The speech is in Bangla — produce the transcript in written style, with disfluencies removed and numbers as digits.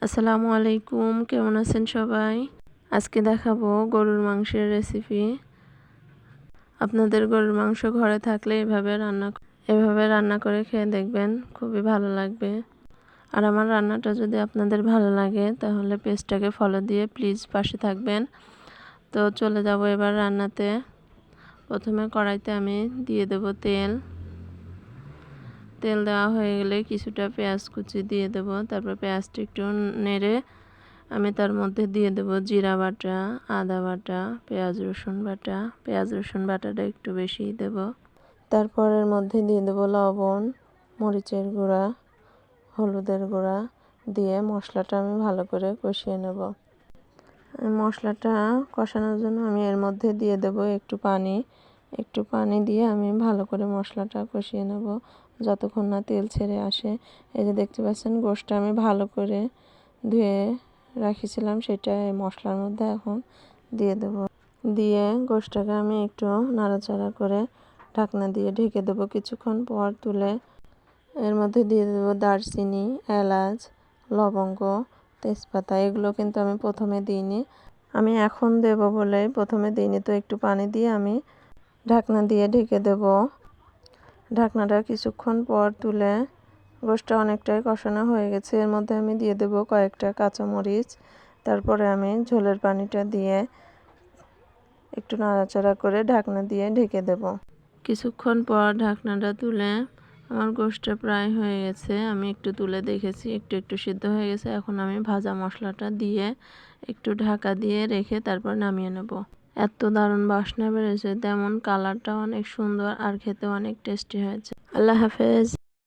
আসসালামু আলাইকুম, কেমন আছেন সবাই? আজকে দেখাবো গরুর মাংসের রেসিপি। আপনাদের গরুর মাংস ঘরে থাকলে এভাবে রান্না করে খেয়ে দেখবেন, খুবই ভালো লাগবে। আর আমার রান্নাটা যদি আপনাদের ভালো লাগে তাহলে পেজটাকে ফলো দিয়ে প্লিজ পাশে থাকবেন। তো চলে যাব এবার রান্নাতে। প্রথমে কড়াইতে আমি দিয়ে দেব তেল। তেল দেওয়া হয়ে গেলে কিছুটা পেঁয়াজ কুচি দিয়ে দেব। তারপর পেঁয়াজটা একটু নেড়ে আমি তার মধ্যে দিয়ে দেব জিরা বাটা, আদা বাটা, পেঁয়াজ রসুন বাটাটা একটু বেশিই দেব। তারপর এর মধ্যে দিয়ে দেব লবণ, মরিচের গুঁড়া, হলুদের গুঁড়া দিয়ে মশলাটা আমি ভালো করে কষিয়ে নেব। মশলাটা কষানোর জন্য আমি এর মধ্যে দিয়ে দেব একটু পানি দিয়ে আমি ভালো করে মশলাটা কষিয়ে নেব যতক্ষণ না তেল ছেড়ে আসে। এই যে দেখতে পাচ্ছেন গোশটা আমি ভালো করে ধুয়ে রাখিছিলাম, সেটা এই মশলার মধ্যে এখন দিয়ে দেব। দিয়ে গোশটাকে আমি একটু নাড়াচাড়া করে ঢাকনা দিয়ে ঢেকে দেব। কিছুক্ষণ পর তুলে এর মধ্যে দিয়ে দেব দারচিনি, এলাচ, লবঙ্গ, তেজপাতা। এগুলো কিন্তু আমি প্রথমে দিইনি, আমি এখন দেব বলে প্রথমে দিইনি। তো একটু পানি দিয়ে আমি ঢাকনা দিয়ে ঢেকে দেব। ঢাকনাটা কিছুক্ষণ পর তুলে গোশটা অনেকটাই কষানো হয়ে গেছে, এর মধ্যে আমি দিয়ে দেব কয়েকটা কাঁচামরিচ। তারপরে আমি ঝোলের পানিটা দিয়ে একটু নাড়াচাড়া করে ঢাকনা দিয়ে ঢেকে দেব। কিছুক্ষণ পর ঢাকনাটা তুলে আমার গোশটা প্রায় হয়ে গেছে, আমি একটু তুলে দেখেছি একটু সিদ্ধ হয়ে গেছে। এখন আমি ভাজা মশলাটা দিয়ে একটু ঢাকা দিয়ে রেখে তারপর নামিয়ে নেব। এত দারুণ বাসনা বেড়েছে, তেমন কালারটা অনেক সুন্দর আর খেতে অনেক টেস্টি হয়েছে। আল্লাহ হাফেজ।